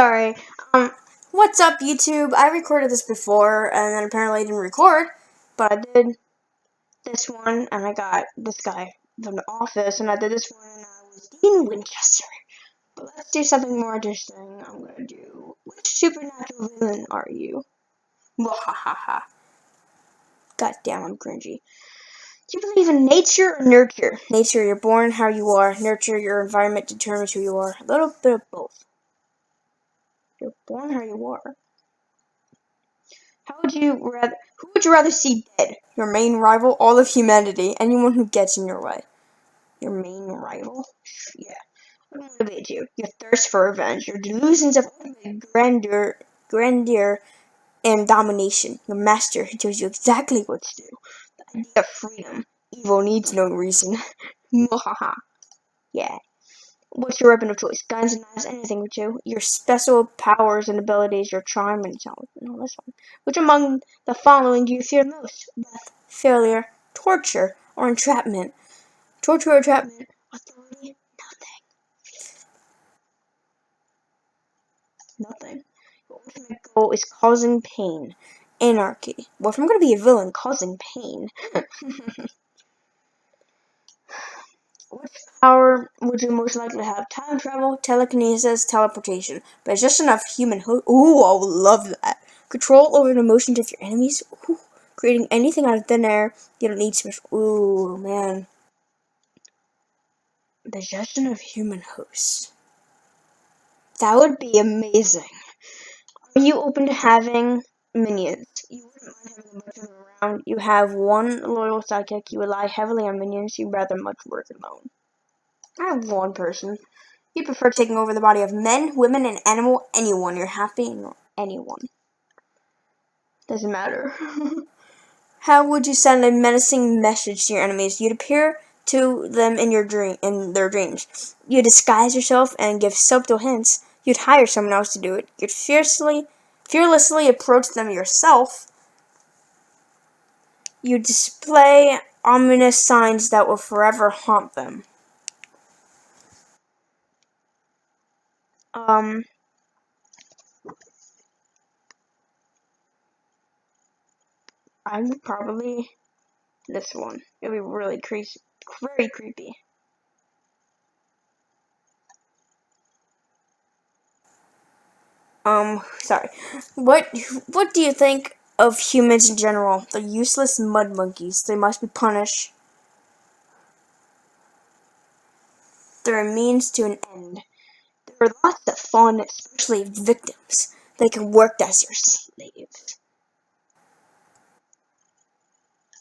Sorry. What's up, YouTube? I recorded this before, and then apparently I didn't record, but I did this one, and I got this guy from the office, and I did this one, and I was Dean Winchester. But let's do something more interesting. I'm gonna do, which supernatural villain are you? Wahahaha. God damn, I'm cringy. Do you believe in nature or nurture? Nature, you're born how you are. Nurture, your environment determines who you are. A little bit of both. You're born how you are. Who would you rather see dead? Your main rival, all of humanity, anyone who gets in your way. Your main rival? Yeah. What motivates you? Your thirst for revenge, your delusions of grandeur, and domination. Your master who tells you exactly what to do. The idea of freedom. Evil needs no reason. Mwahaha. Yeah. What's your weapon of choice? Guns and knives, anything with you. Your special powers and abilities, your charm and talent. No, this one. Which among the following do you fear most? Death, failure, torture, or entrapment? Torture or entrapment. Authority? Nothing. Your ultimate goal is causing pain. Anarchy. Well, if I'm going to be a villain, causing pain. Which power would you most likely have? Time travel, telekinesis, teleportation. But it's just enough human Ooh, I would love that. Control over the emotions of your enemies. Ooh. Creating anything out of thin air. You don't need special. Ooh, man. Digestion of human hosts. That would be amazing. Are you open to having minions? You wouldn't mind having a bunch of them around. You have one loyal sidekick. You rely heavily on minions. You'd rather much work alone. I have one person. You prefer taking over the body of men, women, and anyone. You're happy in anyone. Doesn't matter. How would you send a menacing message to your enemies? You'd appear to them in their dreams. You'd disguise yourself and give subtle hints. You'd hire someone else to do it. You'd fearlessly approach them yourself. You'd display ominous signs that will forever haunt them. I would probably this one. It'd be really crazy, very creepy. Sorry. What do you think of humans in general? They're useless mud monkeys. They must be punished. They're a means to an end. There are lots of fun, especially victims. They can work as your slaves.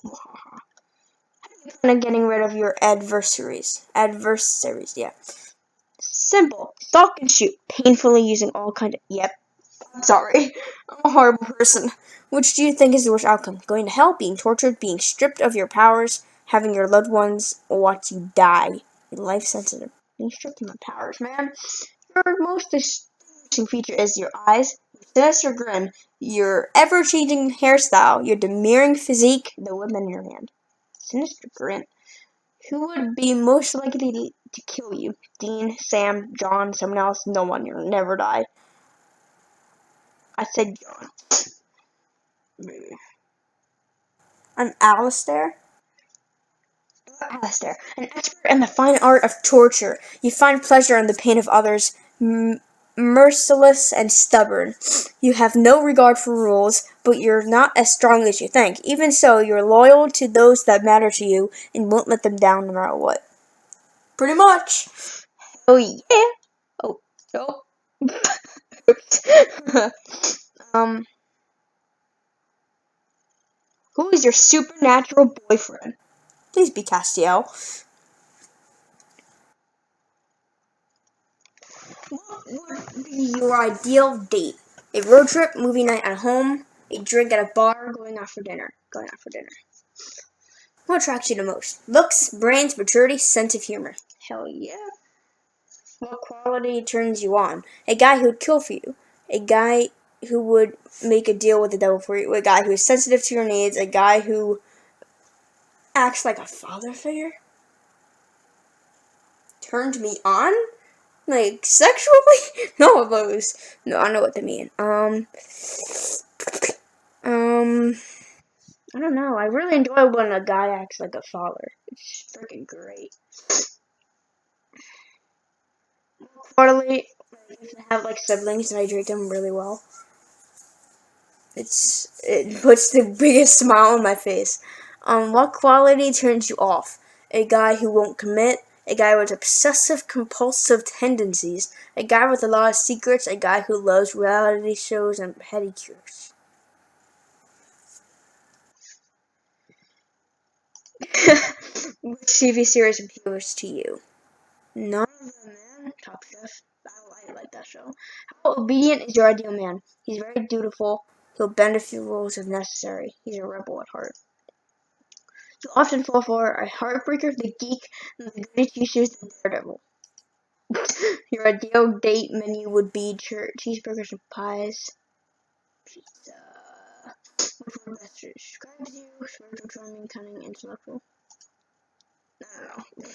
How do you plan on getting rid of your adversaries? Adversaries, yeah. Simple. Stalk and shoot. Painfully using all kind of... Yep. I'm sorry. I'm a horrible person. Which do you think is the worst outcome? Going to hell, being tortured, being stripped of your powers, having your loved ones watch you die. Life sensitive. Being stripped of my powers, man. Your most distinguishing feature is your eyes, your sinister grin, your ever-changing hairstyle, your demurring physique, the weapon in your hand. Sinister grin. Who would be most likely to kill you? Dean, Sam, John, someone else? No one. You'll never die. I said John. Maybe. I'm Alistair. Alistair, an expert in the fine art of torture. You find pleasure in the pain of others, merciless and stubborn. You have no regard for rules, but you're not as strong as you think. Even so, you're loyal to those that matter to you and won't let them down no matter what. Pretty much. Oh yeah. Oh, no. Who is your supernatural boyfriend? Please be Castiel. What would be your ideal date? A road trip, movie night at home, a drink at a bar, going out for dinner. What attracts you the most? Looks, brains, maturity, sense of humor. Hell yeah. What quality turns you on? A guy who would kill for you. A guy who would make a deal with the devil for you. A guy who is sensitive to your needs. A guy who acts like a father figure. Turned me on? Like, sexually? No, those. No, I know what they mean. I don't know. I really enjoy when a guy acts like a father. It's freaking great. Quarterly, if I have like siblings and I treat them really well, it puts the biggest smile on my face. What quality turns you off? A guy who won't commit, a guy with obsessive compulsive tendencies, a guy with a lot of secrets, a guy who loves reality shows and pedicures. Which TV series appeals to you? None of them, man. Top Chef. I like that show. How obedient is your ideal man? He's very dutiful. He'll bend a few rules if necessary. He's a rebel at heart. You often fall for a heartbreaker, the geek, and the goody two-shoes, the daredevil. Your ideal date menu would be cheeseburgers and pies. Pizza. Which one best describes you? Spiritual, charming, cunning, intellectual. I don't know.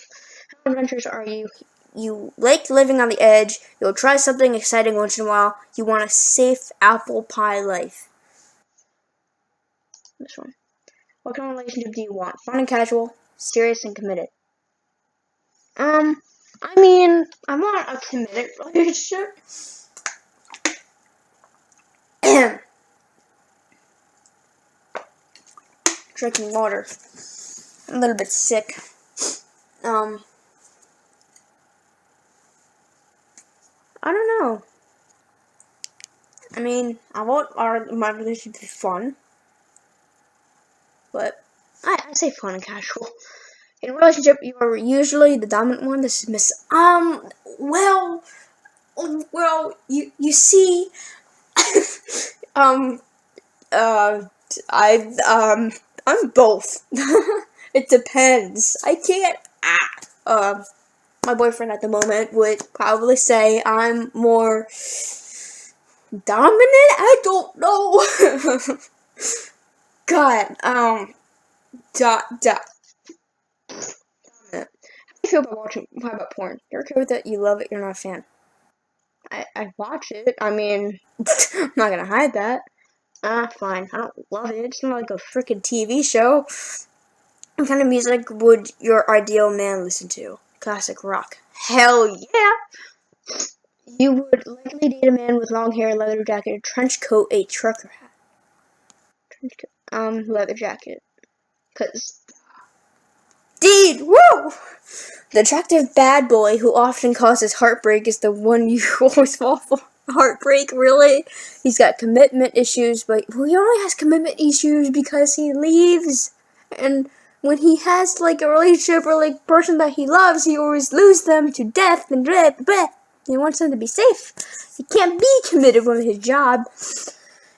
How adventurous are you? You like living on the edge. You'll try something exciting once in a while. You want a safe apple pie life. This one. What kind of relationship do you want? Fun and casual, serious and committed. I want a committed relationship. Drinking water. I'm a little bit sick. I don't know. I want my relationship to be fun. But I say fun and casual. In a relationship, you are usually the dominant one. This is Miss. You see, I'm both. It depends. I can't. My boyfriend at the moment would probably say I'm more dominant. I don't know. God. Dominant. How do you feel about about porn? You're okay with it? You love it? You're not a fan? I watch it. I'm not gonna hide that. Fine. I don't love it. It's not like a freaking TV show. What kind of music would your ideal man listen to? Classic rock. Hell yeah! You would likely date a man with long hair, leather jacket, a trench coat, a trucker hat. Trench coat. Leather jacket. Cause, dude, woo! The attractive bad boy who often causes heartbreak is the one you always fall for. Heartbreak, really? He's got commitment issues, but he only has commitment issues because he leaves. And when he has like a relationship or like person that he loves, he always loses them to death and blah, blah, blah. He wants them to be safe. He can't be committed with his job.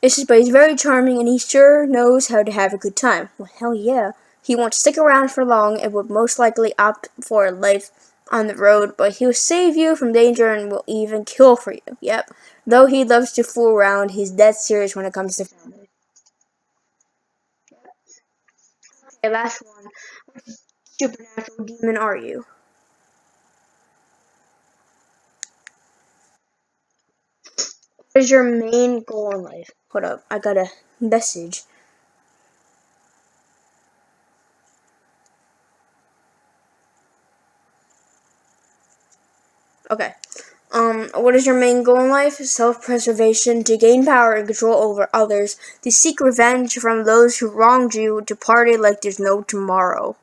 But he's very charming and he sure knows how to have a good time. Well, hell yeah. He won't stick around for long and would most likely opt for a life on the road, but he'll save you from danger and will even kill for you. Yep. Though he loves to fool around, he's dead serious when it comes to family. Okay, last one. Which supernatural demon are you? What is your main goal in life? Hold up, I got a message. Okay. What is your main goal in life? Self-preservation, to gain power and control over others, to seek revenge from those who wronged you, to party like there's no tomorrow.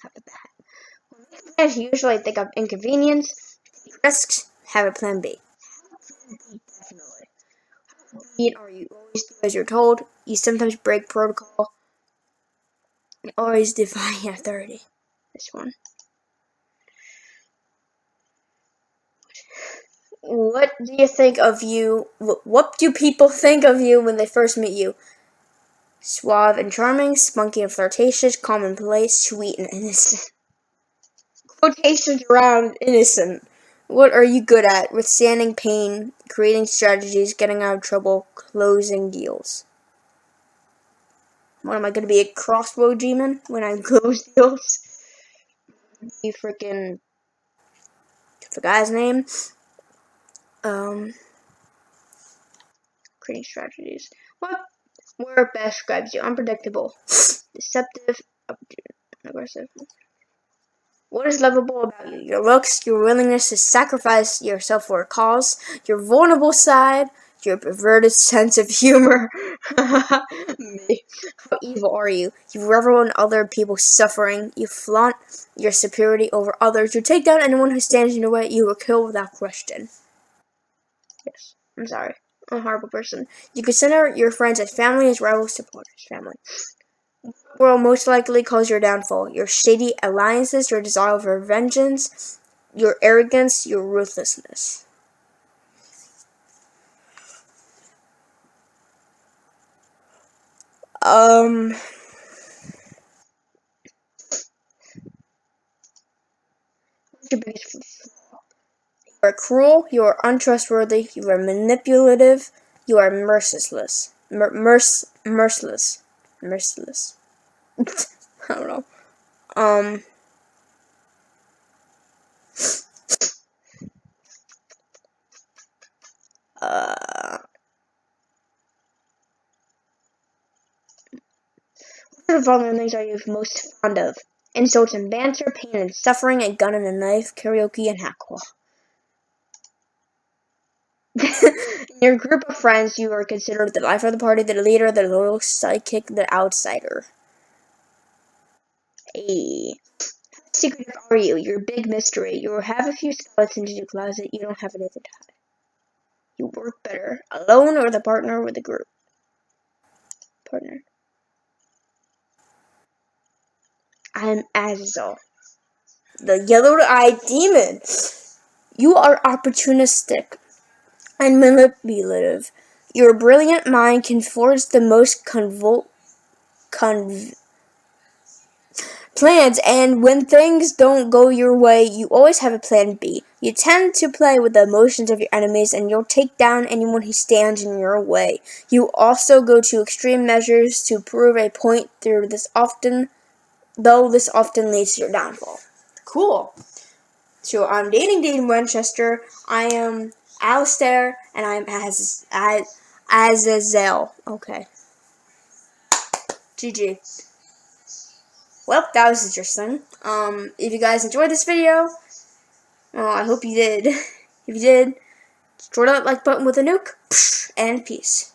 How about that? When making usually think of inconvenience, take risks, have a plan B. Definitely. How obedient are you? Always do as you're told. You sometimes break protocol. You always defy authority. This one. What do you think of you? What do people think of you when they first meet you? Suave and charming, spunky and flirtatious, commonplace, sweet and innocent. Quotations around innocent. What are you good at? Withstanding pain, creating strategies, getting out of trouble, closing deals. What am I gonna be, a crossbow demon when I close deals? You freaking forgot his name. Creating strategies. What word best describes you? Unpredictable, deceptive, aggressive. What is lovable about you? Your looks, your willingness to sacrifice yourself for a cause, your vulnerable side, your perverted sense of humor. How evil are you? You revel in other people's suffering. You flaunt your superiority over others. You take down anyone who stands in your way. You will kill without question. Yes, I'm sorry. I'm a horrible person. You consider your friends as family, as rivals, supporters. Family will most likely cause your downfall. Your shady alliances, your desire for vengeance, your arrogance, your ruthlessness. What's your biggest flaw? You are cruel, you are untrustworthy, you are manipulative, you are merciless. Merciless. Merciless. I don't know. What of all the things are you most fond of? Insults and banter, pain and suffering, a gun and a knife, karaoke and hackle. In your group of friends, you are considered the life of the party, the leader, the loyal sidekick, the outsider. Hey. How secretive are you? You're a big mystery. You have a few skeletons in your closet. You don't have anything to hide. You work better alone or the partner with the group. Partner. I'm Azazel, the yellow-eyed demon. You are opportunistic and manipulative. Your brilliant mind can forge the most plans, and when things don't go your way, you always have a plan B. You tend to play with the emotions of your enemies, and you'll take down anyone who stands in your way. You also go to extreme measures to prove a point though this often leads to your downfall. Cool. So I'm dating Dean Winchester. I am Alistair, and I'm Azazel. Okay. GG. Well, that was interesting. If you guys enjoyed this video, I hope you did. If you did, throw that like button with a nuke, and peace.